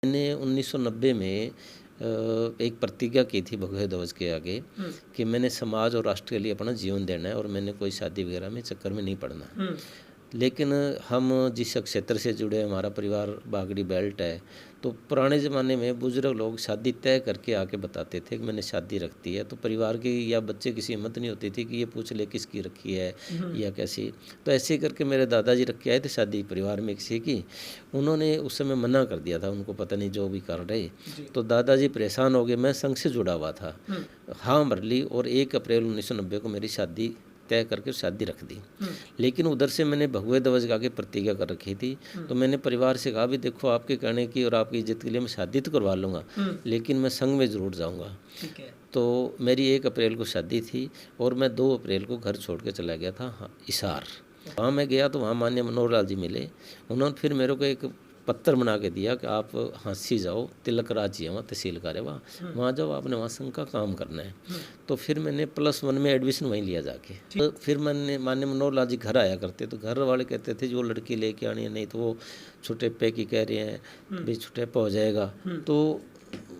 मैंने 1990 में एक प्रतिज्ञा की थी भगवे ध्वज के आगे कि मैंने समाज और राष्ट्र के लिए अपना जीवन देना है और मैंने कोई शादी वगैरह में चक्कर में नहीं पड़ना। लेकिन हम जिस क्षेत्र से जुड़े हैं, हमारा परिवार बागड़ी बेल्ट है, तो पुराने ज़माने में बुज़ुर्ग लोग शादी तय करके आके बताते थे कि मैंने शादी रखती है, तो परिवार की या बच्चे किसी हिम्मत नहीं होती थी कि ये पूछ ले किसकी रखी है या कैसी। तो ऐसे करके मेरे दादाजी रख के आए थे शादी परिवार में किसी की। उन्होंने उस समय मना कर दिया था, उनको पता नहीं जो भी कारण रहे। तो दादाजी परेशान हो गए। मैं संघ से जुड़ा हुआ था, हाँ भर ली और 1 अप्रैल 1990 को मेरी शादी तय करके शादी रख दी। लेकिन उधर से मैंने भगवे ध्वज गा के प्रतिज्ञा कर रखी थी। तो मैंने परिवार से कहा भी देखो आपके कहने की और आपकी इज्जत के लिए मैं शादी तो करवा लूँगा, लेकिन मैं संघ में ज़रूर जाऊँगा। तो मेरी 1 अप्रैल को शादी थी और मैं 2 अप्रैल को घर छोड़ के चला गया था हिसार। वहाँ मैं गया तो वहाँ माननीय मनोहर लाल जी मिले। उन्होंने फिर मेरे को एक पत्र बना के दिया कि आप हाँसी जाओ, तिलक राज जी है वहाँ तहसील कार्य वहाँ जाओ, आपने वहाँ संघ का काम करना है। तो फिर मैंने +1 में एडमिशन वहीं लिया जाके। तो फिर मैंने माननीय मनोहर लाल जी घर आया करते, तो घर वाले कहते थे जो लड़की लेके आनी है, नहीं तो वो छुटेप्पे की कह रहे हैं भी छुटेप्पा हो जाएगा। तो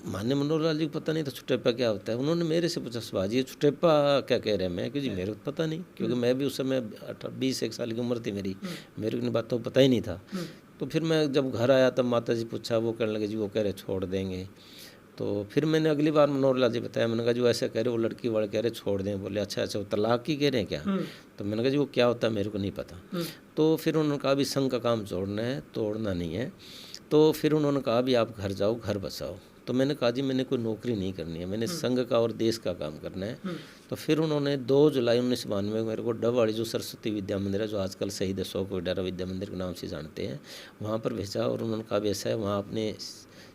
माननीय मनोहर लाल जी को पता नहीं था छुटेप्पा क्या होता है। उन्होंने मेरे से पूछा सुभाजी छुटेप्पा क्या कह रहे हैं। मैं कि जी मेरे को पता नहीं, क्योंकि मैं भी उस समय 20 साल की उम्र थी मेरी, मेरे को इन बातों को पता ही नहीं था। तो फिर मैं जब घर आया तब माता जी पूछा, वो कहने लगे जी वो कह रहे छोड़ देंगे। तो फिर मैंने अगली बार मनोहर लाल जी बताया, मैंने कहा जो ऐसा कह रहे वो लड़की वाले कह रहे छोड़ दें। बोले अच्छा वो तलाक की कह रहे हैं क्या। तो मैंने कहा जी वो क्या होता है मेरे को नहीं पता। तो फिर उन्होंने कहा भी संघ का काम जोड़ना है, तोड़ना नहीं है। तो फिर उन्होंने कहा भी आप घर जाओ, घर बसाओ। तो मैंने कहा जी मैंने कोई नौकरी नहीं करनी है, मैंने संघ का और देश का काम करना है। तो फिर उन्होंने 2 जुलाई 1992 में मेरे को डबवाड़ी जो सरस्वती विद्या मंदिर है, जो आजकल शहीद अशोक विद्यारा विद्या मंदिर के नाम से जानते हैं, वहाँ पर भेजा। और उन्होंने कहा भी ऐसा है वहाँ अपने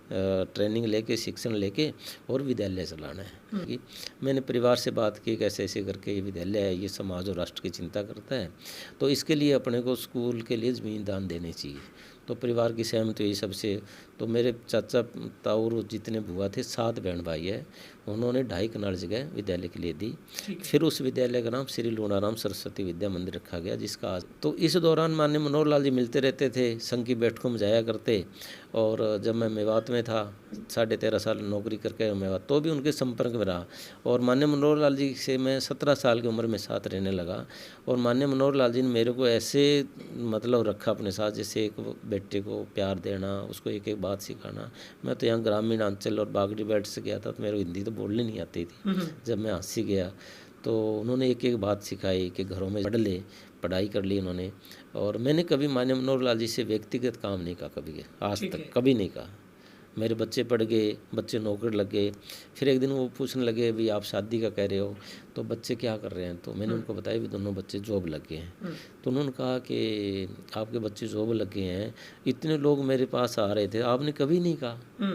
ट्रेनिंग लेके शिक्षण लेके और विद्यालय चलाना है। कि मैंने परिवार से बात की कैसे ऐसे करके ये विद्यालय है, ये समाज और राष्ट्र की चिंता करता है, तो इसके लिए अपने को स्कूल के लिए ज़मीन दान देनी चाहिए। तो परिवार की सहमति हुई सबसे। तो मेरे चाचा ताऊ जितने बुआ थे 7 बहन भाई है, उन्होंने 2.5 कनाल जगह विद्यालय के लिए दी। फिर उस विद्यालय का नाम श्री लूणाराम सरस्वती विद्या मंदिर रखा गया, जिसका आज। तो इस दौरान माननीय मनोहर लाल जी मिलते रहते थे, संघ की बैठकों में जाया करते। और जब मैं मेवात में था 13.5 साल नौकरी करके मेवात, तो भी उनके संपर्क में रहा। और माननीय मनोहर लाल जी से मैं 17 साल की उम्र में साथ रहने लगा। और माननीय मनोहर लाल जी ने मेरे को ऐसे मतलब रखा अपने साथ, जैसे एक बेटे को प्यार देना, उसको एक एक बात सिखाना। मैं तो यहाँ ग्रामीण अंचल और बागड़ी बेल्ट से गया था, तो मेरे को हिंदी तो बोलनी नहीं आती थी। जब मैं हाँसी गया तो उन्होंने एक एक बात सिखाई कि घरों में पढ़ ले, पढ़ाई कर ली उन्होंने। और मैंने कभी माननीय मनोहर लाल जी से व्यक्तिगत काम नहीं कहा कभी, आज तक कभी नहीं कहा। मेरे बच्चे पढ़ गए, बच्चे नौकरी लग गए। फिर एक दिन वो पूछने लगे भी आप शादी का कह रहे हो, तो बच्चे क्या कर रहे हैं। तो मैंने उनको बताया भी दोनों बच्चे जॉब लग गए हैं। तो उन्होंने कहा कि आपके बच्चे जॉब लग गए हैं, इतने लोग मेरे पास आ रहे थे, आपने कभी नहीं कहा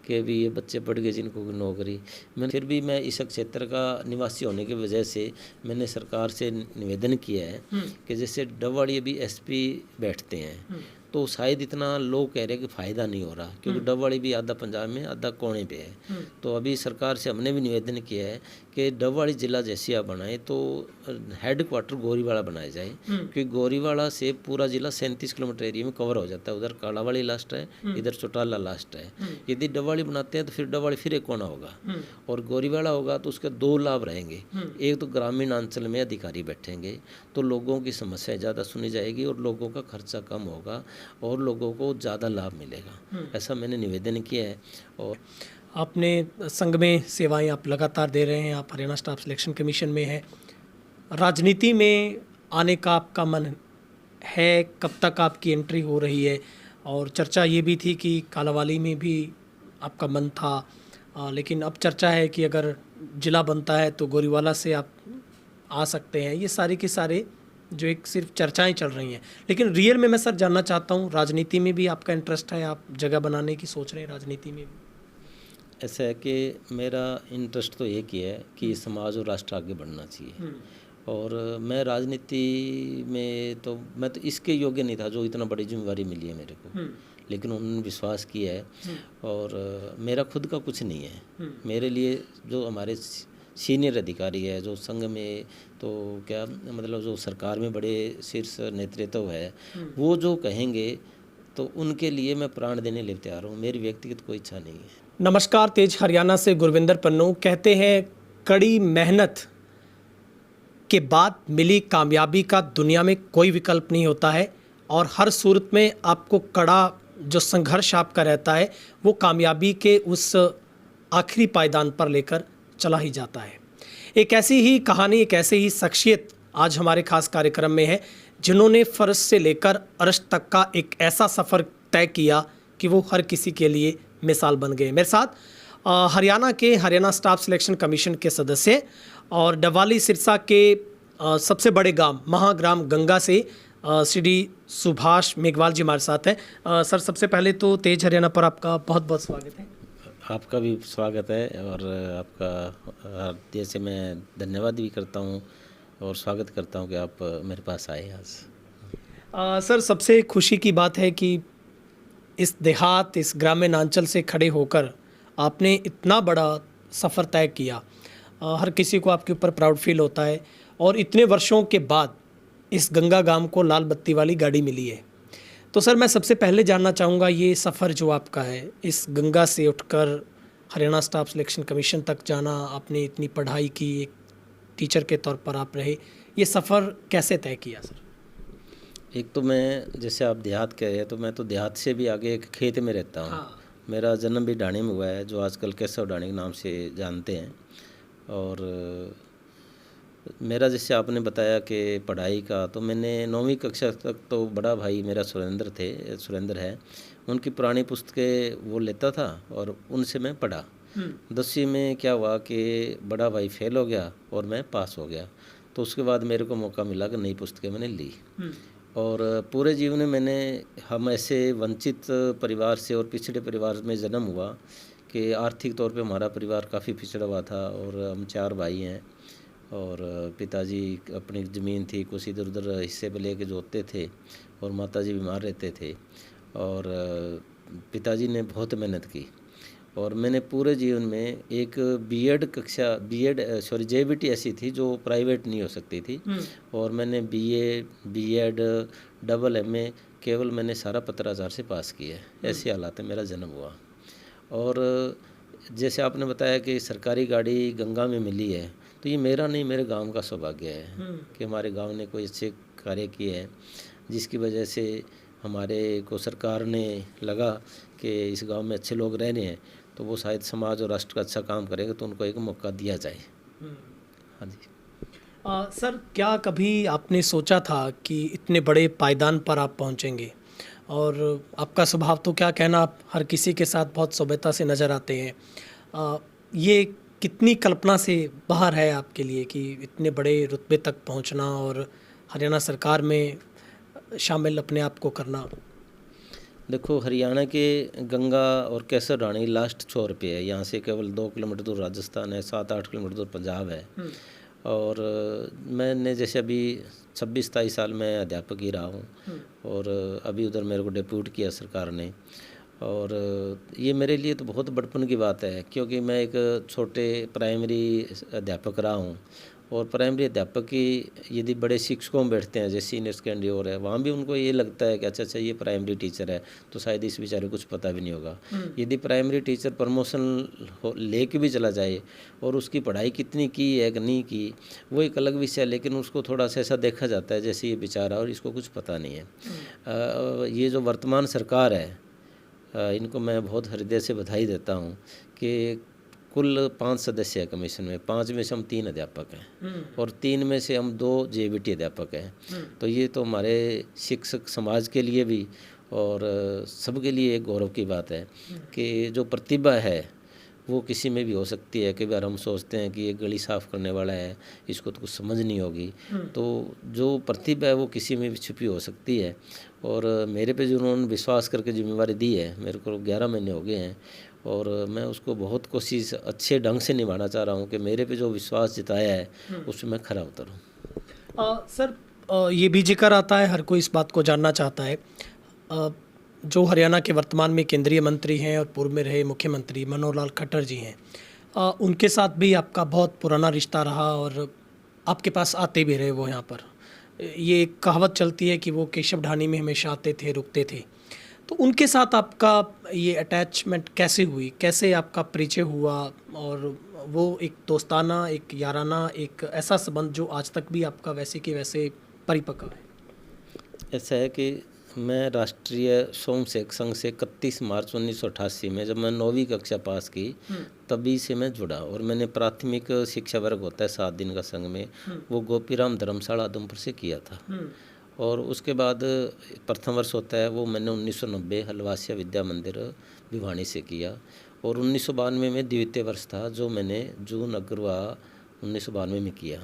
कि भी ये बच्चे पढ़ गए जिनको नौकरी। मैं फिर भी मैं इस क्षेत्र का निवासी होने की वजह से मैंने सरकार से निवेदन किया है कि जैसे डबवाड़ी भी एसपी बैठते हैं, तो शायद इतना लोग कह रहे हैं कि फ़ायदा नहीं हो रहा, क्योंकि डबवाड़ी भी आधा पंजाब में आधा कोने पे है। तो अभी सरकार से हमने भी निवेदन किया है कि डबवाड़ी जिला जैसे आप बनाए तो हेड क्वार्टर गोरीवाड़ा बनाया जाए, क्योंकि गोरीवाड़ा से पूरा जिला 37 किलोमीटर एरिया में कवर हो जाता है। उधर कालावाड़ी लास्ट है, इधर चौटाला लास्ट है। यदि डबवाड़ी बनाते हैं तो फिर डबवाड़ी फिर एक कोना होगा, और गोरीवाड़ा होगा तो उसके 2 लाभ रहेंगे। एक तो ग्रामीण अंचल में अधिकारी बैठेंगे, तो लोगों की समस्याएं ज़्यादा सुनी जाएगी और लोगों का खर्चा कम होगा और लोगों को ज़्यादा लाभ मिलेगा। ऐसा मैंने निवेदन किया है। और आपने संघ में सेवाएं आप लगातार दे रहे हैं, आप हरियाणा स्टाफ सिलेक्शन कमीशन में हैं, राजनीति में आने का आपका मन है, कब तक आपकी एंट्री हो रही है। और चर्चा ये भी थी कि कालांवाली में भी आपका मन था, लेकिन अब चर्चा है कि अगर जिला बनता है तो गोरीवाला से आप आ सकते हैं। ये सारे के सारे जो एक सिर्फ चर्चाएं चल रही हैं, लेकिन रियल में मैं सर जानना चाहता हूँ, राजनीति में भी आपका इंटरेस्ट है, आप जगह बनाने की सोच रहे हैं राजनीति में भी? ऐसा है कि मेरा इंटरेस्ट तो एक ही है कि समाज और राष्ट्र आगे बढ़ना चाहिए। और मैं राजनीति में तो मैं तो इसके योग्य नहीं था जो इतना बड़ी जिम्मेवारी मिली है मेरे को, लेकिन उन्होंने विश्वास किया है। और मेरा खुद का कुछ नहीं है, मेरे लिए जो हमारे सीनियर अधिकारी है, जो संघ में तो क्या मतलब जो सरकार में बड़े शीर्ष नेतृत्व है, वो जो कहेंगे तो उनके लिए मैं प्राण देने लिए तैयार हूँ, मेरी व्यक्तिगत कोई इच्छा नहीं है। नमस्कार, तेज हरियाणा से गुरविंदर पन्नू। कहते हैं कड़ी मेहनत के बाद मिली कामयाबी का दुनिया में कोई विकल्प नहीं होता है, और हर सूरत में आपको कड़ा जो संघर्ष आपका रहता है वो कामयाबी के उस आखिरी पायदान पर लेकर चला ही जाता है। एक ऐसी ही कहानी, एक ऐसे ही शख्सियत आज हमारे खास कार्यक्रम में है, जिन्होंने फ़र्ज से लेकर अर्श तक का एक ऐसा सफ़र तय किया कि वो हर किसी के लिए मिसाल बन गए। मेरे साथ हरियाणा के हरियाणा स्टाफ सिलेक्शन कमीशन के सदस्य और डवाली सिरसा के सबसे बड़े गांव महाग्राम गंगा से श्री सुभाष मेघवाल जी हमारे साथ हैं। सर, सबसे पहले तो तेज हरियाणा पर आपका बहुत बहुत स्वागत है। आपका भी स्वागत है, और आपका हृदय से मैं धन्यवाद भी करता हूँ और स्वागत करता हूँ कि आप मेरे पास आए आज। सर, सबसे खुशी की बात है कि इस देहात, इस ग्रामीण अंचल से खड़े होकर आपने इतना बड़ा सफ़र तय किया। हर किसी को आपके ऊपर प्राउड फील होता है, और इतने वर्षों के बाद इस गंगा गांव को लाल बत्ती वाली गाड़ी मिली है। तो सर, मैं सबसे पहले जानना चाहूँगा, ये सफ़र जो आपका है, इस गंगा से उठकर हरियाणा स्टाफ सिलेक्शन कमीशन तक जाना, आपने इतनी पढ़ाई की, एक टीचर के तौर पर आप रहे, ये सफ़र कैसे तय किया सर? एक तो मैं, जैसे आप देहात कह रहे हैं, तो मैं तो देहात से भी आगे एक खेत में रहता हूँ। हाँ। मेरा जन्म भी ढाणी में हुआ है, जो आजकल केशव ढाणी के नाम से जानते हैं। और मेरा, जैसे आपने बताया कि पढ़ाई का, तो मैंने 9वीं कक्षा तक तो बड़ा भाई मेरा सुरेंद्र है, उनकी पुरानी पुस्तकें वो लेता था और उनसे मैं पढ़ा। 10वीं में क्या हुआ कि बड़ा भाई फेल हो गया और मैं पास हो गया, तो उसके बाद मेरे को मौका मिला कि नई पुस्तकें मैंने ली। और पूरे जीवन में हम ऐसे वंचित परिवार से और पिछड़े परिवार में जन्म हुआ कि आर्थिक तौर पे हमारा परिवार काफ़ी पिछड़ा हुआ था, और हम 4 भाई हैं, और पिताजी अपनी ज़मीन थी कुछ इधर उधर हिस्से पे लेके जोतते थे, और माताजी बीमार रहते थे, और पिताजी ने बहुत मेहनत की। और मैंने पूरे जीवन में एक जेबीटी ऐसी थी जो प्राइवेट नहीं हो सकती थी, और मैंने बीए, बीएड, डबल एमए केवल मैंने सारा 15,000 से पास किया है। ऐसे हालात में मेरा जन्म हुआ। और जैसे आपने बताया कि सरकारी गाड़ी गंगा में मिली है, तो ये मेरा नहीं, मेरे गांव का सौभाग्य है कि हमारे गांव ने कोई अच्छे कार्य किए हैं, जिसकी वजह से हमारे को सरकार ने लगा कि इस गांव में अच्छे लोग रह रहे हैं, तो वो शायद समाज और राष्ट्र का अच्छा काम करेगा, तो उनको एक मौका दिया जाए। हाँ जी। सर, क्या कभी आपने सोचा था कि इतने बड़े पायदान पर आप पहुंचेंगे? और आपका स्वभाव तो क्या कहना, आप हर किसी के साथ बहुत सभ्यता से नज़र आते हैं। ये कितनी कल्पना से बाहर है आपके लिए कि इतने बड़े रुतबे तक पहुंचना और हरियाणा सरकार में शामिल अपने आप को करना? देखो, हरियाणा के गंगा और केसर ढाणी लास्ट छोर पे है। यहाँ से केवल 2 किलोमीटर दूर राजस्थान है, 7-8 किलोमीटर दूर पंजाब है। और मैंने जैसे अभी 26-27 साल मैं अध्यापक ही रहा हूँ, और अभी उधर मेरे को डिप्यूट किया सरकार ने। और ये मेरे लिए तो बहुत बड़पन की बात है, क्योंकि मैं एक छोटे प्राइमरी अध्यापक रहा हूँ, और प्राइमरी अध्यापक की यदि बड़े शिक्षकों में बैठते हैं, जैसे सीनियर सेकेंडरी और है, वहाँ भी उनको ये लगता है कि अच्छा ये प्राइमरी टीचर है, तो शायद इस बेचारे कुछ पता भी नहीं होगा। यदि प्राइमरी टीचर प्रमोशन लेके भी चला जाए, और उसकी पढ़ाई कितनी की है कि नहीं की, वो एक अलग विषय है, लेकिन उसको थोड़ा सा ऐसा देखा जाता है जैसे ये बेचारा और इसको कुछ पता नहीं है। ये जो वर्तमान सरकार है, इनको मैं बहुत हृदय से बधाई देता हूँ कि कुल 5 सदस्य है कमीशन में, 5 में से हम 3 अध्यापक हैं, और 3 में से हम 2 जेबीटी अध्यापक हैं। तो ये तो हमारे शिक्षक समाज के लिए भी और सबके लिए एक गौरव की बात है कि जो प्रतिभा है वो किसी में भी हो सकती है। कई बार हम सोचते हैं कि ये गली साफ़ करने वाला है, इसको तो कुछ समझ नहीं होगी, तो जो प्रतिभा है वो किसी में भी छुपी हो सकती है। और मेरे पे जो उन्होंने विश्वास करके जिम्मेवारी दी है, मेरे को 11 महीने हो गए हैं, और मैं उसको बहुत कोशिश अच्छे ढंग से निभाना चाह रहा हूँ कि मेरे पे जो विश्वास जताया है उसमें मैं खरा उतरूँ। सर, ये भी जिक्र आता है, हर कोई इस बात को जानना चाहता है, जो हरियाणा के वर्तमान में केंद्रीय मंत्री हैं और पूर्व में रहे मुख्यमंत्री मनोहर लाल खट्टर जी हैं, उनके साथ भी आपका बहुत पुराना रिश्ता रहा और आपके पास आते भी रहे वो यहाँ पर। ये एक कहावत चलती है कि वो केशव ढाणी में हमेशा आते थे, रुकते थे। तो उनके साथ आपका ये अटैचमेंट कैसे हुई, कैसे आपका परिचय हुआ, और वो एक दोस्ताना, एक याराना, एक ऐसा संबंध जो आज तक भी आपका वैसे के वैसे परिपक्व है? ऐसा है कि मैं राष्ट्रीय स्वयंसेवक संघ से 31 मार्च 1988 में, जब मैं 9वीं कक्षा पास की, तभी से मैं जुड़ा। और मैंने प्राथमिक शिक्षा वर्ग होता है 7 दिन का संघ में, वो गोपीराम धर्मशाला आदमपुर से किया था। और उसके बाद प्रथम वर्ष होता है वो मैंने 1990 हलवासिया विद्या मंदिर भिवानी से किया। और 1992 में द्वितीय वर्ष था जो मैंने जून अग्रवा 1992 में किया।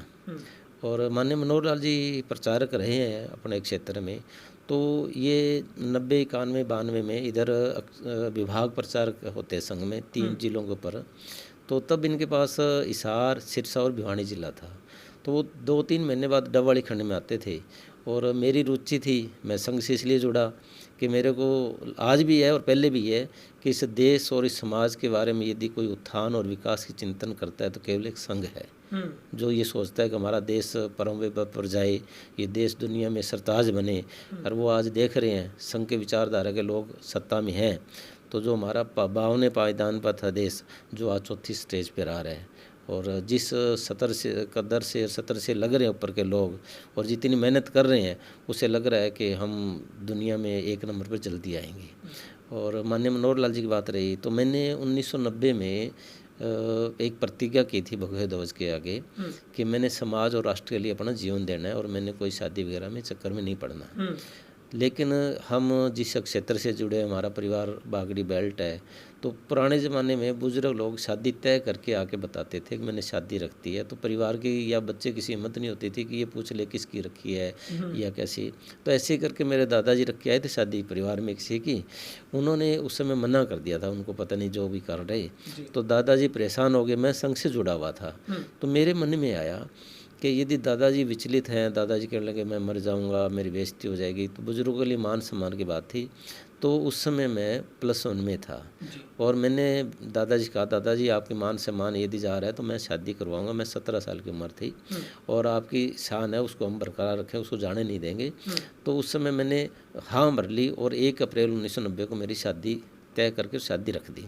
और माननीय मनोहर लाल जी प्रचारक रहे हैं अपने क्षेत्र में, तो ये 90, 91, 92 में इधर विभाग प्रचारक होते हैं संघ में 3 जिलों के ऊपर। तो तब इनके पास हिसार, सिरसा और भिवानी जिला था। तो वो 2-3 महीने बाद डबवाली खंड में आते थे। और मेरी रुचि थी, मैं संघ से इसलिए जुड़ा कि मेरे को आज भी है और पहले भी है कि इस देश और इस समाज के बारे में यदि कोई उत्थान और विकास की चिंतन करता है तो केवल एक संघ है, जो ये सोचता है कि हमारा देश परम वैभव पर जाए, ये देश दुनिया में सरताज बने। और वो आज देख रहे हैं संघ के विचारधारा के लोग सत्ता में हैं, तो जो हमारा 52वें पायदान पर था देश, जो आज 4थी स्टेज पर आ रहा है। और जिस कदर से सतर से लग रहे हैं ऊपर के लोग, और जितनी मेहनत कर रहे हैं, उसे लग रहा है कि हम दुनिया में 1 नंबर पर जल्दी आएंगे। और माननीय मनोहर लाल जी की बात रही तो मैंने 1990 में एक प्रतिज्ञा की थी भगवे ध्वज के आगे कि मैंने समाज और राष्ट्र के लिए अपना जीवन देना है और मैंने कोई शादी वगैरह में चक्कर में नहीं पड़ना। लेकिन हम जिस क्षेत्र से जुड़े, हमारा परिवार बागड़ी बेल्ट है, तो पुराने ज़माने में बुजुर्ग लोग शादी तय करके आके बताते थे कि मैंने शादी रखती है, तो परिवार की या बच्चे किसी हिम्मत नहीं होती थी कि ये पूछ ले किसकी रखी है या कैसी। तो ऐसे करके मेरे दादाजी रख के आए थे शादी परिवार में किसी की। उन्होंने उस समय मना कर दिया था, उनको पता नहीं जो भी कारण रहे। तो दादाजी परेशान हो गए। मैं संघ से जुड़ा हुआ था, तो मेरे मन में आया कि यदि दादाजी विचलित हैं, दादाजी कहने लगे मैं मर जाऊंगा, मेरी बेइज्जती हो जाएगी, तो बुजुर्गों के लिए मान सम्मान की बात थी। तो उस समय मैं +1 में था और मैंने दादाजी कहा, दादाजी आपके मान सम्मान यदि जा रहा है तो मैं शादी करवाऊंगा। मैं 17 साल की उम्र थी और आपकी शान है उसको हम बरकरार रखें, उसको जाने नहीं देंगे। तो उस समय मैंने हाँ भर ली और 1 अप्रैल 1990 को मेरी शादी तय करके शादी रख दी।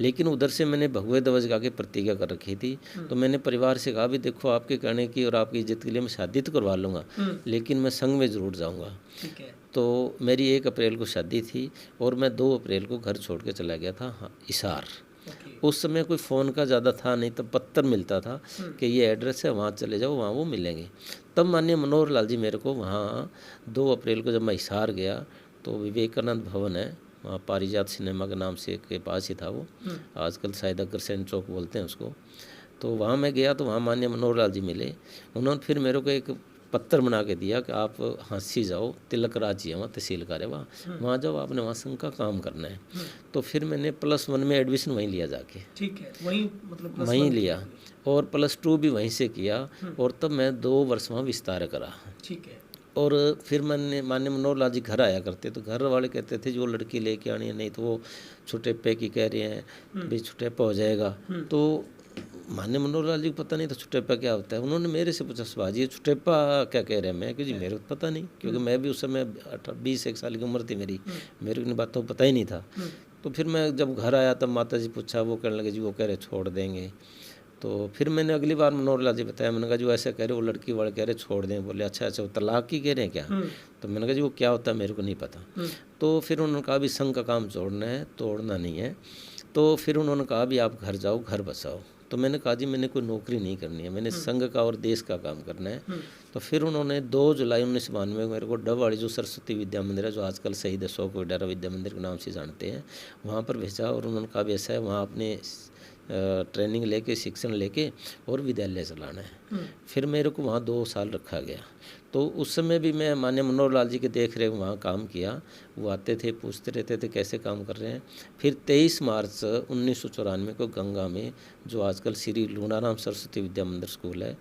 लेकिन उधर से मैंने भगवे ध्वज गा के प्रतिज्ञा कर रखी थी। तो मैंने परिवार से कहा भी देखो आपके कहने की और आपकी इज्जत के लिए मैं शादी तो करवा लूँगा, लेकिन मैं संघ में ज़रूर जाऊँगा। तो मेरी 1 अप्रैल को शादी थी और मैं 2 अप्रैल को घर छोड़ के चला गया था हिसार। उस समय कोई फ़ोन का ज़्यादा था नहीं, तब पत्र मिलता था कि ये एड्रेस है, वहाँ चले जाओ, वहाँ वो मिलेंगे। तब माननीय मनोहर लाल जी मेरे को वहाँ 2 अप्रैल को जब मैं हिसार गया तो विवेकानंद भवन है वहाँ, पारिजात सिनेमा के नाम से के पास ही था वो, आजकल शायद अग्रसेन चौक बोलते हैं उसको। तो वहाँ मैं गया तो वहाँ माननीय मनोहर लाल जी मिले। उन्होंने फिर मेरे को एक पत्र बना के दिया कि आप हाँसी जाओ, तिलक राज जी है वहाँ, तहसील कार्य वहाँ जाओ, आपने वहाँ संघ का काम करना है। तो फिर मैंने +1 में एडमिशन वहीं लिया जाके। ठीक है, वहीं मतलब वहीं लिया और +2 भी वहीं से किया। और तब मैं 2 वर्ष वहाँ विस्तार करा। ठीक है। और फिर मैंने माननीय मनोहर लाल जी घर आया करते, तो घर वाले कहते थे जो लड़की लेके आनी है, नहीं तो वो छुटेप्पे की कह रहे हैं भी छुटेप्पा हो जाएगा। तो माननीय मनोहर लाल जी को पता नहीं था छुटेप्पा क्या होता है। उन्होंने मेरे से पूछा सुभाष ये छुटेप्पा क्या कह रहे हैं। मैं कि जी मेरे को पता नहीं, क्योंकि मैं भी उस समय 20 साल की उम्र थी मेरी, मेरे को इन बातों को पता ही नहीं था। तो फिर मैं जब घर आया तब माता जी पूछा, वो कहने लगे जी वो कह रहे छोड़ देंगे। तो फिर मैंने अगली बार मनोहर लाल जी बताया, मैंने कहा जो ऐसा कह रहे वो लड़की वाले कह रहे छोड़ दें। बोले अच्छा वो तलाक की कह रहे हैं क्या? तो मैंने कहा जी वो क्या होता है मेरे को नहीं पता। तो फिर उन्होंने कहा भी संघ का काम छोड़ना है, तोड़ना नहीं है। तो फिर उन्होंने कहा भी आप घर जाओ, घर बसाओ। तो मैंने कहा जी मैंने कोई नौकरी नहीं करनी है, मैंने संघ का और देश का काम करना है। तो फिर उन्होंने 2 जुलाई 1992 में मेरे को डबवाड़ी जो सरस्वती विद्या मंदिर है, जो आजकल शहीद अशोक विद्या मंदिर के नाम से जानते हैं, वहाँ पर भेजा। और उन्होंने कहा भी ऐसा है वहाँ अपने ट्रेनिंग लेके, शिक्षण लेके और विद्यालय चलाना है। फिर मेरे को वहाँ 2 साल रखा गया। तो उस समय भी मैं माननीय मनोहर लाल जी के देख रेख वहाँ काम किया। वो आते थे, पूछते रहते थे कैसे काम कर रहे हैं। फिर 23 मार्च 1994 को गंगा में, जो आजकल श्री लूणाराम सरस्वती विद्या मंदिर स्कूल है,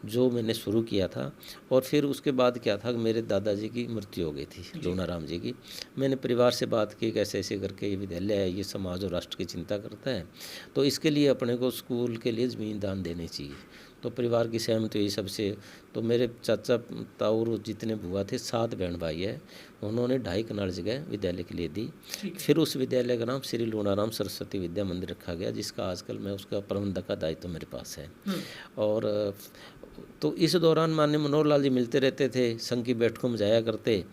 जो मैंने शुरू किया था। और फिर उसके बाद क्या था कि मेरे दादाजी की मृत्यु हो गई थी, लूणाराम जी की। मैंने परिवार से बात की कैसे ऐसे करके ये विद्यालय है, ये समाज और राष्ट्र की चिंता करता है, तो इसके लिए अपने को स्कूल के लिए ज़मीन दान देनी चाहिए। तो परिवार की सहमति हुई सबसे। तो मेरे चाचा ताऊ जितने बुआ थे 7 बहन भाई है, उन्होंने 2.5 कनाल जगह विद्यालय के लिए दी। फिर उस विद्यालय का नाम श्री लूणाराम सरस्वती विद्या मंदिर रखा गया, जिसका आजकल मैं उसका प्रबंधक का दायित्व मेरे पास है। और तो इस दौरान माननीय मनोहर लाल जी मिलते रहते थे, संघ की बैठकों में जाया करते।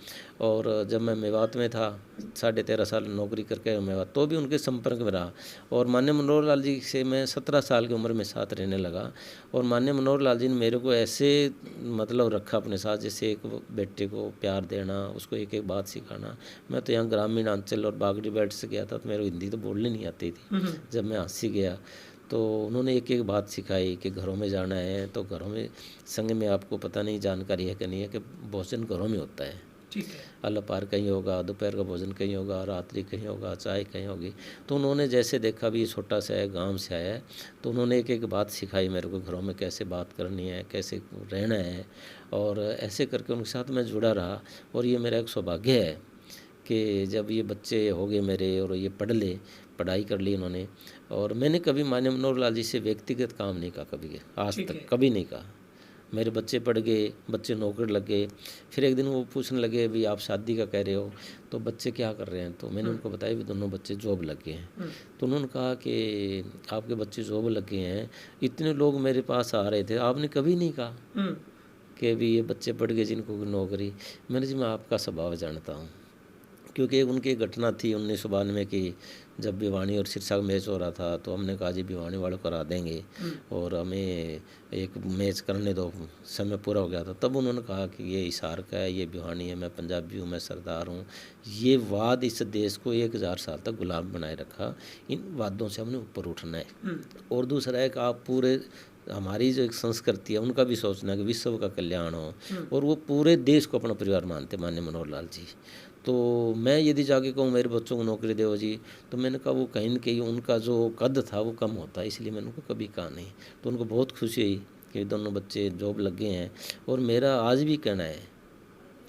और जब मैं मेवात में था 13.5 साल नौकरी करके मेवात, तो भी उनके संपर्क में रहा। और माननीय मनोहर लाल जी से मैं 17 साल की उम्र में साथ रहने लगा। और माननीय मनोहर लाल जी ने मेरे को ऐसे मतलब रखा अपने साथ, जैसे एक बेटे को प्यार देना, उसको एक एक बात सिखाना। मैं तो यहाँ ग्रामीण अंचल और बागड़ी बेल्ट से गया था, तो मेरे को हिंदी तो बोलने नहीं आती थी। जब मैं हंसी गया तो उन्होंने एक एक बात सिखाई कि घरों में जाना है तो घरों में, संग में आपको पता नहीं जानकारी है कि नहीं है कि भोजन घरों में होता है। ठीक है। अल्पाहार कहीं होगा, दोपहर का भोजन कहीं होगा, रात्रि कहीं होगा, चाय कहीं होगी। तो उन्होंने जैसे देखा भी ये छोटा सा है, गांव से आया है, तो उन्होंने एक एक बात सिखाई मेरे को, घरों में कैसे बात करनी है, कैसे रहना है। और ऐसे करके उनके साथ मैं जुड़ा रहा। और ये मेरा एक सौभाग्य है कि जब ये बच्चे हो गए मेरे और ये पढ़ाई कर ली उन्होंने। और मैंने कभी माननीय मनोहर लाल जी से व्यक्तिगत काम नहीं कहा, कभी आज तक कभी नहीं कहा। मेरे बच्चे पढ़ गए, बच्चे नौकरी लग गए। फिर एक दिन वो पूछने लगे भी आप शादी का कह रहे हो, तो बच्चे क्या कर रहे हैं? तो मैंने उनको बताया भी दोनों बच्चे जॉब लग गए हैं। तो उन्होंने कहा कि आपके बच्चे जॉब लग गए हैं, इतने लोग मेरे पास आ रहे थे, आपने कभी नहीं कहा कि भी ये बच्चे पढ़ गए जिनको नौकरी। मैंने जी मैं आपका स्वभाव जानता हूँ, क्योंकि उनकी एक घटना थी 1992 की, जब भिवानी और सिरसा का मैच हो रहा था। तो हमने कहा जी भिवानी वालों करा देंगे और हमें एक मैच करने दो, समय पूरा हो गया था। तब उन्होंने कहा कि ये हिसार का है, ये भिवानी है, मैं पंजाबी हूँ, मैं सरदार हूँ। ये वाद इस देश को 1000 साल तक गुलाम बनाए रखा, इन वादों से हमने ऊपर उठना है। और दूसरा है कि आप पूरे हमारी जो एक संस्कृति है उनका भी सोचना है कि विश्व का कल्याण हो, और वो पूरे देश को अपना परिवार मानते माननीय मनोहर लाल जी। तो मैं यदि जाके कहूँ मेरे बच्चों को नौकरी दो जी, तो मैंने कहा वो कहीं न कहीं उनका जो कद था वो कम होता है, इसलिए मैंने उनको कभी कहा नहीं। तो उनको बहुत खुशी हुई कि दोनों बच्चे जॉब लग गए हैं। और मेरा आज भी कहना है,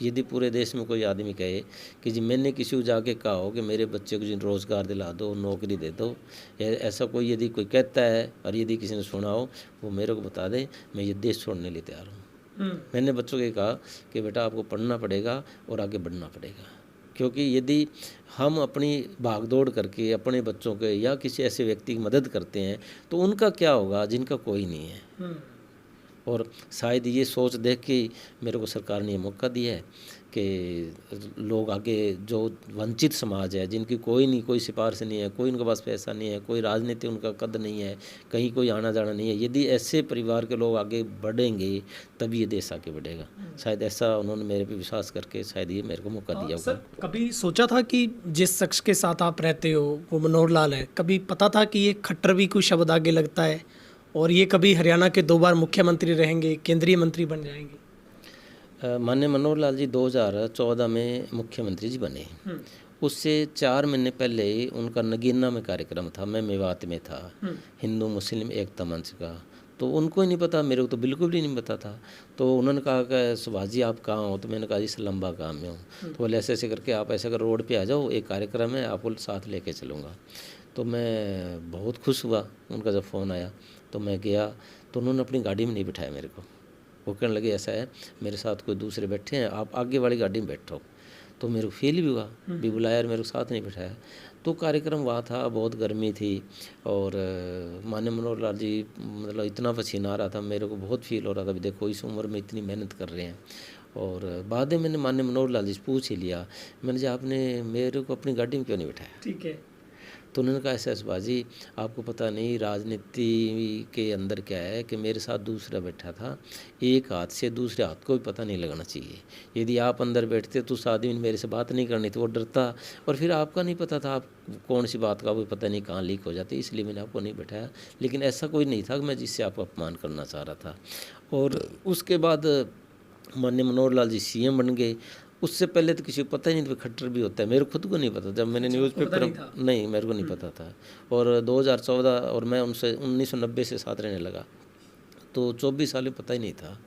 यदि पूरे देश में कोई आदमी कहे कि जी मैंने किसी को जाके कहा हो कि मेरे बच्चे को जी रोज़गार दिला दो, नौकरी दे दो, ऐसा कोई यदि कोई कहता है और यदि किसी ने सुना हो, वो मेरे को बता दे, मैं ये देश छोड़ने लिए तैयार हूँ। मैंने बच्चों को कहा कि बेटा आपको पढ़ना पड़ेगा और आगे बढ़ना पड़ेगा, क्योंकि यदि हम अपनी भागदौड़ करके अपने बच्चों के या किसी ऐसे व्यक्ति की मदद करते हैं तो उनका क्या होगा जिनका कोई नहीं है। और शायद ये सोच देख के मेरे को सरकार ने ये मौका दिया है कि लोग आगे, जो वंचित समाज है, जिनकी कोई नहीं, कोई सिफारिश नहीं है, कोई उनके पास पैसा नहीं है, कोई राजनीति उनका कद नहीं है, कहीं कोई आना जाना नहीं है, यदि ऐसे परिवार के लोग आगे बढ़ेंगे तभी ये देश आगे बढ़ेगा। शायद ऐसा उन्होंने मेरे पे विश्वास करके शायद ये मेरे को मौका दिया सर, कभी सोचा था कि जिस शख्स के साथ आप रहते हो वो मनोहर लाल है, कभी पता था कि ये खट्टर भी कोई शब्द आगे लगता है और ये कभी हरियाणा के 2 बार मुख्यमंत्री रहेंगे, केंद्रीय मंत्री बन जाएंगे? माननीय मनोहर लाल जी 2014 में मुख्यमंत्री जी बने। उससे 4 महीने पहले ही उनका नगीना में कार्यक्रम था, मैं मेवात में था, हिंदू मुस्लिम एकता मंच का। तो उनको ही नहीं पता, मेरे को तो बिल्कुल भी नहीं पता था। तो उन्होंने कहा कि सुभाष जी आप कहाँ हो? तो मैंने कहा जी लंबा काम में हूँ। तो बोले ऐसे ऐसे करके आप ऐसे कर रोड पे आ जाओ, एक कार्यक्रम है, आपको साथ लेके चलूँगा। तो मैं बहुत खुश हुआ उनका जब फ़ोन आया। तो मैं गया तो उन्होंने अपनी गाड़ी में नहीं बिठाया मेरे को, वो कहने लगे ऐसा है मेरे साथ कोई दूसरे बैठे हैं, आप आगे वाली गाड़ी में बैठो। तो मेरे को फील भी हुआ, भी बुलाया और मेरे को साथ नहीं बिठाया। तो कार्यक्रम वहाँ था, बहुत गर्मी थी और माननीय मनोहर लाल जी मतलब इतना पसीना आ रहा था, मेरे को बहुत फील हो रहा था भी देखो इस उम्र में इतनी मेहनत कर रहे हैं। और बाद में मैंने माननीय मनोहर लाल जी से पूछ ही लिया, मैंने जी आपने मेरे को अपनी गाड़ी में क्यों नहीं बिठाया? ठीक है। तो उन्होंने कहा ऐसा सुभाष जी आपको पता नहीं राजनीति के अंदर क्या है कि मेरे साथ दूसरा बैठा था, एक हाथ से दूसरे हाथ को भी पता नहीं लगना चाहिए। यदि आप अंदर बैठते तो उस आदमी ने मेरे से बात नहीं करनी थी, वो डरता, और फिर आपका नहीं पता था आप कौन सी बात का वो पता नहीं कहाँ लीक हो जाती, इसलिए मैंने आपको नहीं बैठाया। लेकिन ऐसा कोई नहीं था कि मैं जिससे आपको अपमान करना चाह रहा था। और उसके बाद माननीय मनोहर लाल जी सीएम बन गए। उससे पहले तो किसी को पता ही नहीं था खट्टर भी होता है, मेरे खुद को नहीं पता। जब मैंने न्यूज़पेपर नहीं मेरे को नहीं पता था। और 2014 और मैं उनसे 1990 से साथ रहने लगा, तो 24 साल में पता ही नहीं था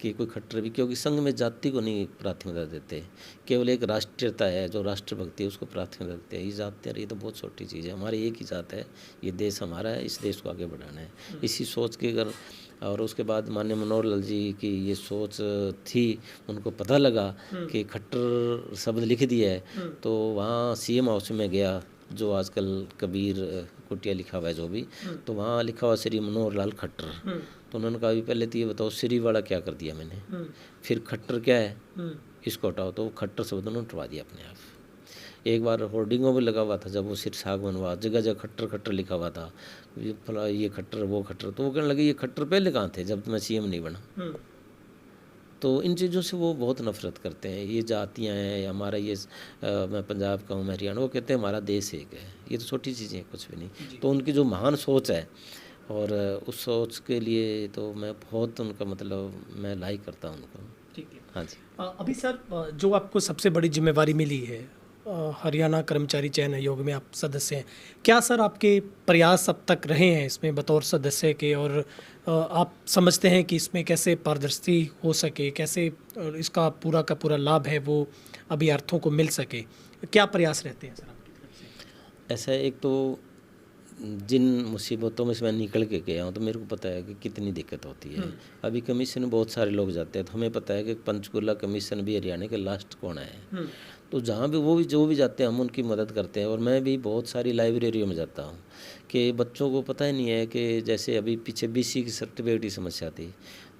कि कोई खट्टर भी, क्योंकि संघ में जाति को नहीं प्राथमिकता देते, केवल एक राष्ट्रीयता है जो राष्ट्रभक्ति है उसको प्राथमिकता देते हैं। ये जाति ये तो बहुत छोटी चीज़ है, हमारी एक ही जात है, ये देश हमारा है, इस देश को आगे बढ़ाना है, इसी सोच के अगर। और उसके बाद माननीय मनोहर लाल जी की ये सोच थी, उनको पता लगा कि खट्टर शब्द लिख दिया है, तो वहाँ CM हाउस में गया, जो आजकल कबीर कुटिया लिखा हुआ है जो भी, तो वहाँ लिखा हुआ श्री मनोहर लाल खट्टर। तो उन्होंने कहा, पहले तो ये बताओ श्री वाला क्या कर दिया मैंने, फिर खट्टर क्या है, इसको हटाओ। तो वो खट्टर शब्द उन्होंने हटवा दिया अपने आप। एक बार होर्डिंगों में लगा हुआ था, जब वो सिर साग बनवा, जगह जगह खट्टर खट्टर लिखा हुआ था, ये खट्टर वो खट्टर। तो वो कहने लगे, ये खट्टर पहले कहाँ थे जब मैं CM नहीं बना। तो इन चीज़ों से वो बहुत नफरत करते हैं। ये जातियाँ हैं, हमारा ये मैं पंजाब का हूँ, मैं हरियाणा, वो कहते हैं हमारा देश एक है। ये तो छोटी चीज़ें हैं, कुछ भी नहीं। तो उनकी जो महान सोच है, और उस सोच के लिए तो मैं बहुत उनका मतलब मैं लाइक करता हूँ उनको। ठीक है। हाँ जी। अभी सर जो आपको सबसे बड़ी जिम्मेवारी मिली है, हरियाणा कर्मचारी चयन आयोग में आप सदस्य हैं, क्या सर आपके प्रयास अब तक रहे हैं इसमें बतौर सदस्य के, और आप समझते हैं कि इसमें कैसे पारदर्शी हो सके, कैसे इसका पूरा का पूरा लाभ है वो अभ्यर्थियों को मिल सके, क्या प्रयास रहते हैं सर आपकी तरफ से? ऐसा है, एक तो जिन मुसीबतों में से मैं निकल के गया हूँ, तो मेरे को पता है कि कितनी दिक्कत होती है। अभी कमीशन में बहुत सारे लोग जाते हैं, तो हमें पता है कि पंचकूला कमीशन भी हरियाणा के लास्ट कोना है। तो जहाँ भी वो भी जो भी जाते हैं, हम उनकी मदद करते हैं। और मैं भी बहुत सारी लाइब्रेरियों में जाता हूँ कि बच्चों को पता ही नहीं है कि जैसे अभी पीछे BC की सर्टिफिकेट की समस्या थी,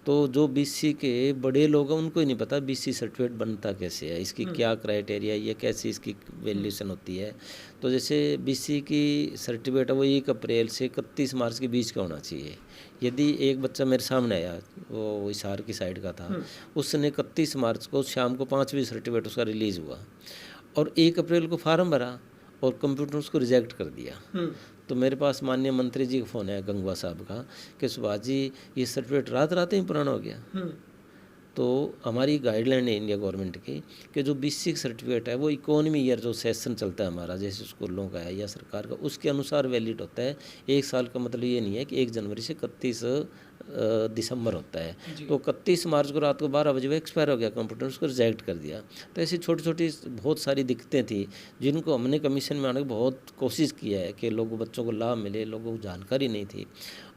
तो जो BC के बड़े लोग हैं उनको ही नहीं पता BC सर्टिफिकेट बनता कैसे है, इसकी क्या क्राइटेरिया है, ये कैसे इसकी वैल्यूएशन होती है। तो जैसे BC की सर्टिफिकेट है वो 1 अप्रैल से 31 मार्च के बीच का होना चाहिए। यदि एक बच्चा मेरे सामने आया, वो हिसार की साइड का था, उसने 31 मार्च को शाम को 5 बजे सर्टिफिकेट उसका रिलीज़ हुआ, और 1 अप्रैल को फार्म भरा और कंप्यूटर उसको रिजेक्ट कर दिया। तो मेरे पास माननीय मंत्री जी का फ़ोन है, गंगवा साहब का, कि सुभाष जी ये सर्टिफिकेट रात रात ही पुराना हो गया। तो हमारी गाइडलाइन है इंडिया गवर्नमेंट की कि जो BC सर्टिफिकेट है वो इकोनॉमी ईयर जो सेशन चलता है हमारा, जैसे स्कूलों का है या सरकार का, उसके अनुसार वैलिड होता है। 1 साल का मतलब ये नहीं है कि 1 जनवरी से 31 दिसंबर होता है। तो 31 मार्च को रात को 12 बजे वो एक्सपायर हो गया, कंप्यूटर उसको रिजेक्ट कर दिया। तो ऐसी छोटी छोटी बहुत सारी दिक्कतें थी जिनको हमने कमीशन में आने की बहुत कोशिश किया है कि लोगों बच्चों को लाभ मिले, लोगों को जानकारी नहीं थी।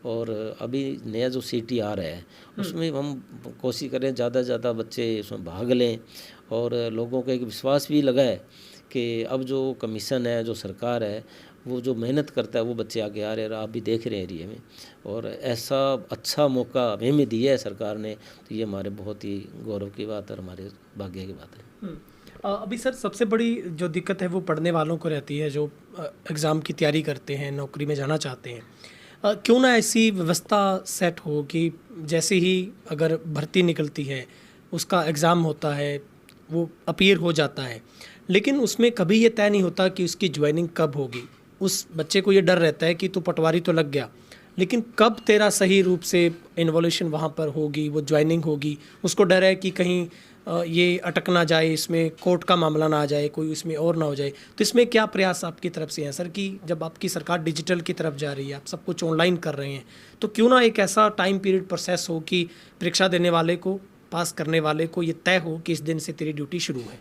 और अभी नया जो CT आ रहा है उसमें हम कोशिश करें ज़्यादा से ज़्यादा बच्चे उसमें भाग लें, और लोगों को एक विश्वास भी लगा है कि अब जो कमीशन है, जो सरकार है, वो जो मेहनत करता है वो बच्चे आगे आ रहे हैं। आप भी देख रहे हैं एरिया में, और ऐसा अच्छा मौका हमें दिया है सरकार ने, तो ये हमारे बहुत ही गौरव की बात है और हमारे भाग्य की बात है। अभी सर सबसे बड़ी जो दिक्कत है वो पढ़ने वालों को रहती है, जो एग्ज़ाम की तैयारी करते हैं, नौकरी में जाना चाहते हैं। क्यों ना ऐसी व्यवस्था सेट हो कि जैसे ही अगर भर्ती निकलती है, उसका एग्ज़ाम होता है, वो अपीयर हो जाता है, लेकिन उसमें कभी ये तय नहीं होता कि उसकी ज्वाइनिंग कब होगी। उस बच्चे को ये डर रहता है कि तू पटवारी तो लग गया, लेकिन कब तेरा सही रूप से इन्वॉल्यूशन वहाँ पर होगी, वो ज्वाइनिंग होगी, उसको डर है कि कहीं ये अटक ना जाए, इसमें कोर्ट का मामला ना आ जाए, कोई इसमें और ना हो जाए। तो इसमें क्या प्रयास आपकी तरफ से हैं सर, कि जब आपकी सरकार डिजिटल की तरफ जा रही है, आप सब कुछ ऑनलाइन कर रहे हैं, तो क्यों ना एक ऐसा टाइम पीरियड प्रोसेस हो कि परीक्षा देने वाले को, पास करने वाले को ये तय हो कि इस दिन से तेरी ड्यूटी शुरू है।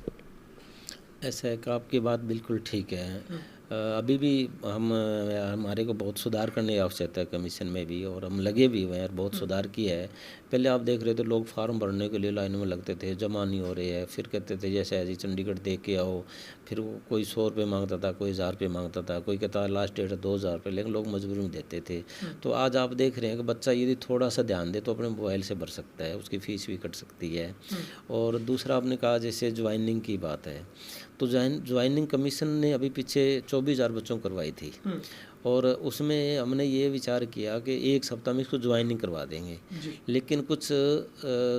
ऐसा है कि आपकी बात बिल्कुल ठीक है। अभी भी हमारे को बहुत सुधार करने की आवश्यकता है कमीशन में भी, और हम लगे भी हुए हैं और बहुत सुधार किया है। पहले आप देख रहे थे लोग फार्म भरने के लिए लाइनों में लगते थे, जमा नहीं हो रहे हैं, फिर कहते थे जैसे ऐसे चंडीगढ़ देख के आओ, फिर वो कोई 100 रुपये मांगता था, कोई 1000 रुपये मांगता था, कोई कहता लास्ट डेट है 2000 रुपये, लेकिन लोग मजबूरी में देते थे। तो आज आप देख रहे हैं कि बच्चा यदि थोड़ा सा ध्यान दे तो अपने मोबाइल से भर सकता है, उसकी फ़ीस भी कट सकती है। और दूसरा आपने कहा जैसे ज्वाइनिंग की बात है, तो ज्वाइनिंग कमीशन ने अभी पीछे 24,000 बच्चों को करवाई थी, और उसमें हमने ये विचार किया कि 1 सप्ताह में इसको ज्वाइनिंग करवा देंगे। लेकिन कुछ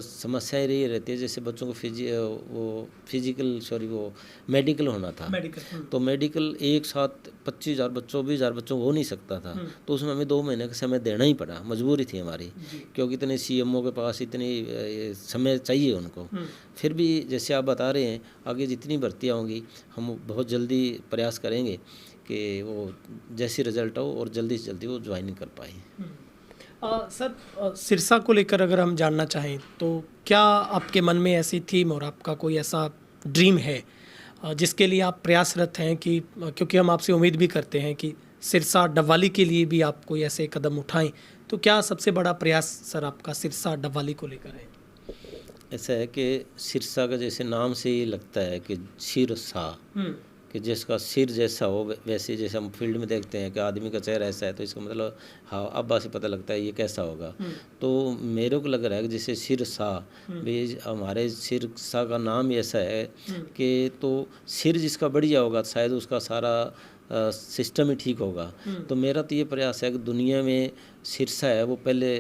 समस्याएं रही रहती है, जैसे बच्चों को वो मेडिकल होना था, तो मेडिकल एक साथ 25,000 बच्चों 20,000 बच्चों हो नहीं सकता था। तो उसमें हमें 2 महीने का समय देना ही पड़ा, मजबूरी थी हमारी, क्योंकि इतने CMO के पास इतनी समय चाहिए उनको। फिर भी जैसे आप बता रहे हैं, आगे जितनी भर्तियाँ होंगी हम बहुत जल्दी प्रयास करेंगे कि वो जैसी रिजल्ट हो और जल्दी से जल्दी वो ज्वाइनिंग कर पाए। सर, सिरसा को लेकर अगर हम जानना चाहें तो क्या आपके मन में ऐसी थीम और आपका कोई ऐसा ड्रीम है जिसके लिए आप प्रयासरत हैं कि क्योंकि हम आपसे उम्मीद भी करते हैं कि सिरसा डबवाली के लिए भी आप कोई ऐसे कदम उठाएं, तो क्या सबसे बड़ा प्रयास सर आपका सिरसा डबवाली को लेकर है? ऐसा है कि सिरसा का जैसे नाम से ही लगता है कि सिरसा, कि जिसका सिर जैसा हो, वैसे जैसे हम फील्ड में देखते हैं कि आदमी का चेहरा ऐसा है, तो इसका मतलब हाँ अब्बा से पता लगता है ये कैसा होगा। तो मेरे को लग रहा है कि जैसे सिरसा भी, हमारे सिरसा का नाम ही ऐसा है कि तो सिर जिसका बढ़िया होगा शायद उसका सारा सिस्टम ही ठीक होगा। तो मेरा तो ये प्रयास है कि दुनिया में सिरसा है वो पहले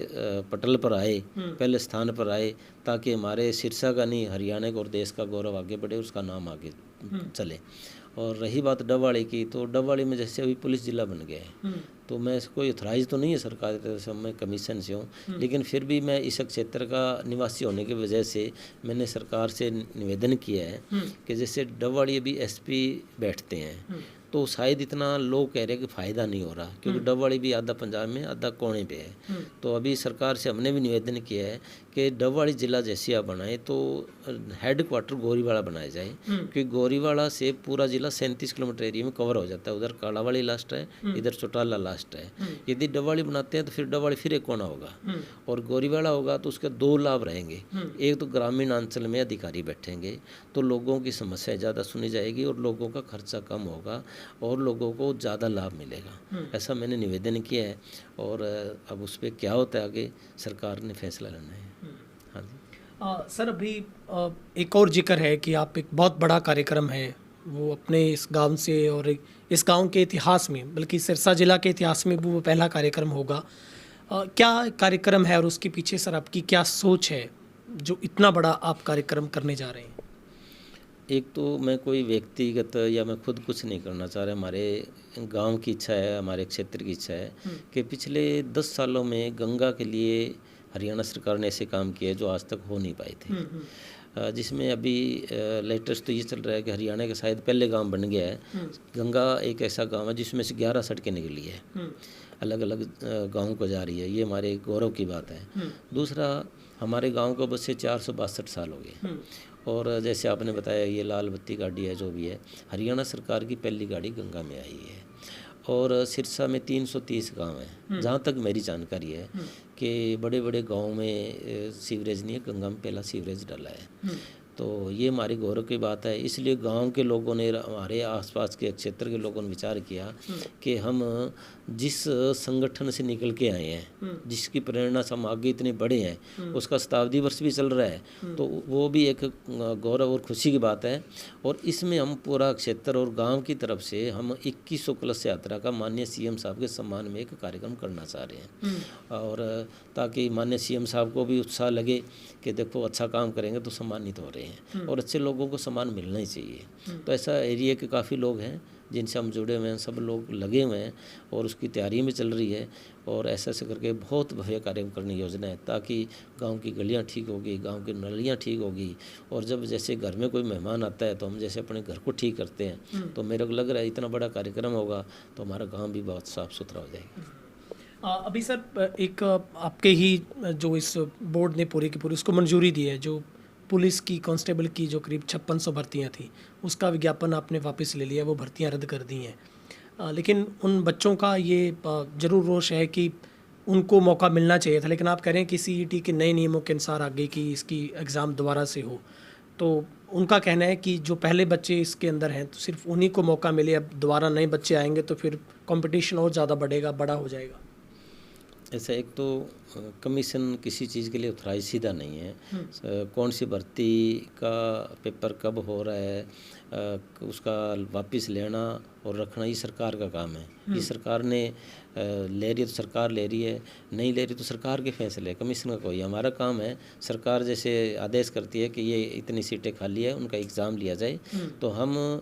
पटल पर आए, पहले स्थान पर आए, ताकि हमारे सिरसा का नहीं हरियाणा का और देश का गौरव आगे बढ़े, उसका नाम आगे चले। और रही बात डबवाली की, तो डबवाली में जैसे अभी पुलिस जिला बन गया है, तो मैं कोई ऑथराइज तो नहीं है सरकार की तरफ से, मैं कमीशन से हूँ, लेकिन फिर भी मैं इस क्षेत्र का निवासी होने की वजह से मैंने सरकार से निवेदन किया है कि जैसे डबवाली अभी एसपी बैठते हैं, तो शायद इतना लोग कह रहे हैं कि फ़ायदा नहीं हो रहा, क्योंकि डबवाली भी आधा पंजाब में आधा कोने पे है। तो अभी सरकार से हमने भी निवेदन किया है कि डबवाली जिला जैसे आप बनाए तो हेड क्वार्टर गोरीवाड़ा बनाया जाए, क्योंकि गोरीवाड़ा से पूरा जिला 37 किलोमीटर एरिया में कवर हो जाता है। उधर कालावाड़ी लास्ट है, इधर चौटाला लास्ट है। यदि डबवाली बनाते हैं तो फिर डबवाली फिर एक कोना होगा, और गोरीवाड़ा होगा तो उसके दो लाभ रहेंगे। एक तो ग्रामीण अंचल में अधिकारी बैठेंगे तो लोगों की समस्याएं ज़्यादा सुनी जाएगी और लोगों का खर्चा कम होगा और लोगों को ज़्यादा लाभ मिलेगा। ऐसा मैंने निवेदन किया है, और अब उस पर क्या होता है आगे सरकार ने फैसला लेना है। हाँ जी सर, अभी एक और जिक्र है कि आप एक बहुत बड़ा कार्यक्रम है वो अपने इस गांव से और इस गांव के इतिहास में, बल्कि सिरसा जिला के इतिहास में वो पहला कार्यक्रम होगा। क्या कार्यक्रम है और उसके पीछे सर आपकी क्या सोच है जो इतना बड़ा आप कार्यक्रम करने जा रहे हैं? एक तो मैं कोई व्यक्तिगत या मैं खुद कुछ नहीं करना चाह रहा, हमारे गांव की इच्छा है, हमारे क्षेत्र की इच्छा है कि पिछले 10 सालों में गंगा के लिए हरियाणा सरकार ने ऐसे काम किए जो आज तक हो नहीं पाए थे। जिसमें अभी लेटेस्ट तो ये चल रहा है कि हरियाणा का शायद पहले गांव बन गया है। गंगा एक ऐसा गांव है जिसमें से 11 सड़कें निकली है, अलग अलग गाँव को जा रही है, ये हमारे गौरव की बात है। दूसरा, हमारे गांव को बस से 462 साल हो गए, और जैसे आपने बताया ये लाल बत्ती गाड़ी है जो भी है, हरियाणा सरकार की पहली गाड़ी गंगा में आई है। और सिरसा में 330 गांव हैं, जहाँ तक मेरी जानकारी है कि बड़े बड़े गांव में सीवरेज नहीं है, गंगा में पहला सीवरेज डाला है। तो ये हमारी गौरव की बात है। इसलिए गांव के लोगों ने, हमारे आसपास के क्षेत्र के लोगों ने विचार किया कि हम जिस संगठन से निकल के आए हैं, जिसकी प्रेरणा से हम आगे इतने बड़े हैं, उसका शताब्दी वर्ष भी चल रहा है, तो वो भी एक गौरव और खुशी की बात है। और इसमें हम पूरा क्षेत्र और गांव की तरफ से हम 2100 कलश यात्रा का माननीय सीएम साहब के सम्मान में एक कार्यक्रम करना चाह रहे हैं, और ताकि माननीय सीएम साहब को भी उत्साह लगे कि देखो अच्छा काम करेंगे तो सम्मानित हो रहे हैं, और अच्छे लोगों को सम्मान मिलना ही चाहिए। तो ऐसा एरिया के काफ़ी लोग हैं जिनसे हम जुड़े हुए हैं, सब लोग लगे हुए हैं और उसकी तैयारी में चल रही है, और ऐसा ऐसे करके बहुत भव्य कार्यक्रम करने की योजना है, ताकि गांव की गलियां ठीक होगी, गांव की नलियां ठीक होगी, और जब जैसे घर में कोई मेहमान आता है तो हम जैसे अपने घर को ठीक करते हैं, तो मेरे को लग रहा है इतना बड़ा कार्यक्रम होगा तो हमारा गाँव भी बहुत साफ़ सुथरा हो जाएगा। अभी सर एक आपके ही जो इस बोर्ड ने पूरी की पूरी उसको मंजूरी दी है, जो पुलिस की कांस्टेबल की जो करीब 5600 भर्तियां थी, उसका विज्ञापन आपने वापस ले लिया, वो भर्तियां रद्द कर दी हैं। लेकिन उन बच्चों का ये ज़रूर रोष है कि उनको मौका मिलना चाहिए था, लेकिन आप कह रहे हैं कि सीईटी के नए नियमों के अनुसार आगे की इसकी एग्ज़ाम दोबारा से हो, तो उनका कहना है कि जो पहले बच्चे इसके अंदर हैं तो सिर्फ उन्हीं को मौका मिले, अब दोबारा नए बच्चे आएंगे तो फिर कंपटीशन और ज़्यादा बढ़ेगा, बड़ा हो जाएगा। ऐसा एक तो कमीशन किसी चीज़ के लिए ऑथराइज सीधा नहीं है। कौन सी भर्ती का पेपर कब हो रहा है, उसका वापस लेना और रखना ये सरकार का काम है। ये सरकार ने ले रही है तो सरकार ले रही है, नहीं ले रही तो सरकार के फैसले, कमीशन का कोई। हमारा काम है, सरकार जैसे आदेश करती है कि ये इतनी सीटें खाली है, उनका एग्ज़ाम लिया जाए, तो हम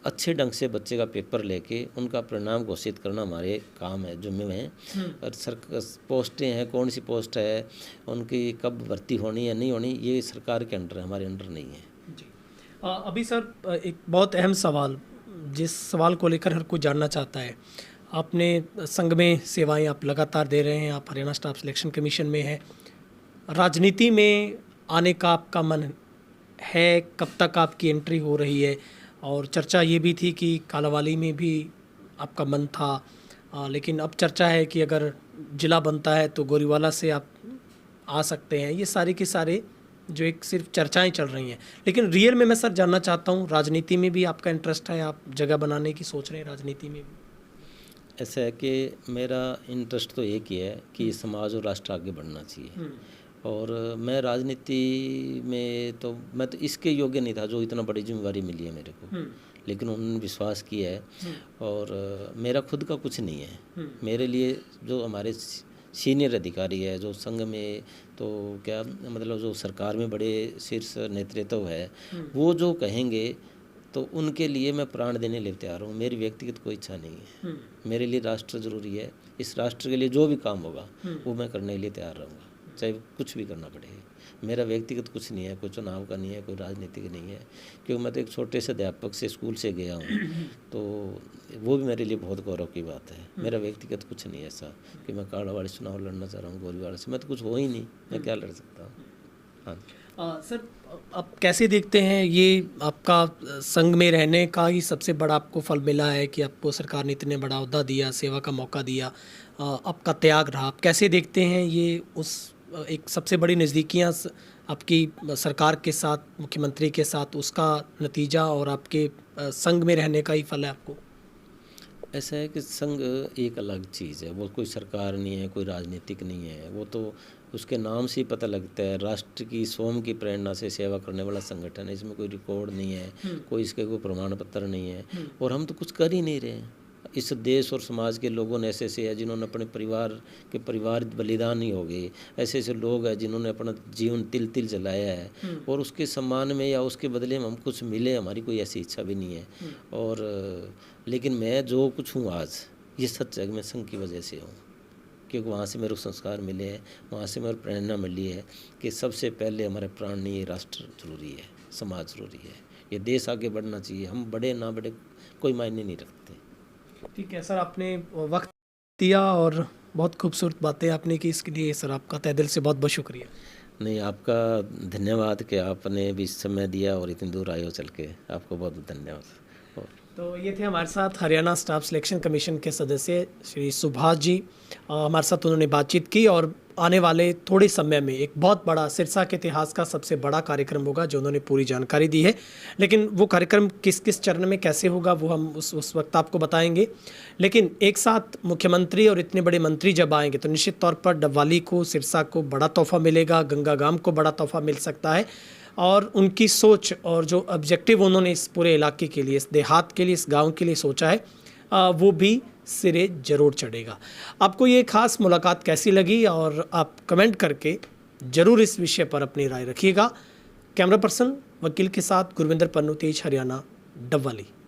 अच्छे ढंग से बच्चे का पेपर लेके उनका परिणाम घोषित करना हमारे काम है, जिम्मे है। और पोस्टें हैं, कौन सी पोस्ट है, उनकी कब भर्ती होनी है नहीं होनी, ये सरकार के अंडर है, हमारे अंडर नहीं है जी। अभी सर एक बहुत अहम सवाल, जिस सवाल को लेकर हर कोई जानना चाहता है, आपने संघ में सेवाएं आप लगातार दे रहे हैं, आप हरियाणा स्टाफ सिलेक्शन कमीशन में हैं। राजनीति में आने का आपका मन है, कब तक आपकी एंट्री हो रही है? और चर्चा ये भी थी कि कालांवाली में भी आपका मन था, लेकिन अब चर्चा है कि अगर जिला बनता है तो गोरीवाला से आप आ सकते हैं। ये सारे के सारे जो एक सिर्फ चर्चाएं चल रही हैं, लेकिन रियल में मैं सर जानना चाहता हूँ, राजनीति में भी आपका इंटरेस्ट है? आप जगह बनाने की सोच रहे हैं राजनीति में भी? ऐसा है कि मेरा इंटरेस्ट तो एक ही है कि समाज और राष्ट्र आगे बढ़ना चाहिए। और मैं राजनीति में तो मैं तो इसके योग्य नहीं था जो इतना बड़ी जिम्मेवारी मिली है मेरे को, लेकिन उन्होंने विश्वास किया है। और मेरा खुद का कुछ नहीं है। मेरे लिए जो हमारे सीनियर अधिकारी है, जो संघ में तो क्या मतलब जो सरकार में बड़े शीर्ष नेतृत्व है, वो जो कहेंगे तो उनके लिए मैं प्राण देने लिए तैयार हूँ। मेरी व्यक्तिगत कोई इच्छा नहीं है। मेरे लिए राष्ट्र जरूरी है। इस राष्ट्र के लिए जो भी काम होगा वो मैं करने के लिए तैयार रहूँगा, चाहे कुछ भी करना पड़े। मेरा व्यक्तिगत कुछ नहीं है, कोई चुनाव का नहीं है, कोई राजनीतिक नहीं है, क्योंकि मैं तो एक छोटे से अध्यापक से स्कूल से गया हूँ, तो वो भी मेरे लिए बहुत गौरव की बात है। मेरा व्यक्तिगत कुछ नहीं है ऐसा कि मैं कालावाड़ी चुनाव लड़ना चाह रहा हूँ गोलीवाड़ा से। मैं तो कुछ हो ही नहीं, मैं क्या लड़ सकता हूँ। हाँ सर, आप कैसे देखते हैं ये आपका संघ में रहने का ही सबसे बड़ा आपको फल मिला है कि आपको सरकार ने इतने बड़ा ओहदा दिया, सेवा का मौका दिया, आपका त्याग रहा। आप कैसे देखते हैं ये उस एक सबसे बड़ी नज़दीकियाँ आपकी सरकार के साथ, मुख्यमंत्री के साथ, उसका नतीजा और आपके संघ में रहने का ही फल है आपको? ऐसा है कि संघ एक अलग चीज़ है, वो कोई सरकार नहीं है, कोई राजनीतिक नहीं है। वो तो उसके नाम से ही पता लगता है, राष्ट्र की स्वयं की प्रेरणा से सेवा करने वाला संगठन है। इसमें कोई रिकॉर्ड नहीं है, कोई इसके कोई प्रमाण पत्र नहीं है, और हम तो कुछ कर ही नहीं रहे हैं। इस देश और समाज के लोगों ने ऐसे ऐसे है जिन्होंने अपने परिवार बलिदान ही हो गए। ऐसे ऐसे लोग हैं जिन्होंने अपना जीवन तिल तिल जलाया है, और उसके सम्मान में या उसके बदले में हम कुछ मिले, हमारी कोई ऐसी इच्छा भी नहीं है। और लेकिन मैं जो कुछ हूँ आज, ये सच है कि मैं संघ की वजह से हूँ, क्योंकि वहाँ से मेरे को संस्कार मिले हैं, वहाँ से मेरे प्रेरणा मिली है कि सबसे पहले हमारे प्राण नहीं, ये राष्ट्र जरूरी है, समाज जरूरी है, ये देश आगे बढ़ना चाहिए। हम बड़े ना बड़े कोई मायने नहीं रखते। ठीक है सर, आपने वक्त दिया और बहुत खूबसूरत बातें आपने की, इसके लिए सर आपका तहे दिल से बहुत बहुत शुक्रिया। नहीं, आपका धन्यवाद कि आपने भी समय दिया और इतनी दूर आए हो चल के, आपको बहुत बहुत धन्यवाद। तो ये थे हमारे साथ हरियाणा स्टाफ सिलेक्शन कमीशन के सदस्य श्री सुभाष जी। हमारे साथ उन्होंने बातचीत की और आने वाले थोड़े समय में एक बहुत बड़ा सिरसा के इतिहास का सबसे बड़ा कार्यक्रम होगा, जो उन्होंने पूरी जानकारी दी है। लेकिन वो कार्यक्रम किस किस चरण में कैसे होगा वो हम उस वक्त आपको बताएंगे। लेकिन एक साथ मुख्यमंत्री और इतने बड़े मंत्री जब आएंगे तो निश्चित तौर पर डबवाली को, सिरसा को बड़ा तोहफा मिलेगा, गंगागाम को बड़ा तोहफा मिल सकता है। और उनकी सोच और जो ऑब्जेक्टिव उन्होंने इस पूरे इलाके के लिए, इस देहात के लिए, इस गांव के लिए सोचा है, वो भी सिरे जरूर चढ़ेगा। आपको ये खास मुलाकात कैसी लगी, और आप कमेंट करके ज़रूर इस विषय पर अपनी राय रखिएगा। कैमरा पर्सन वकील के साथ गुरविंदर पन्नू, तेज हरियाणा, डबवाली।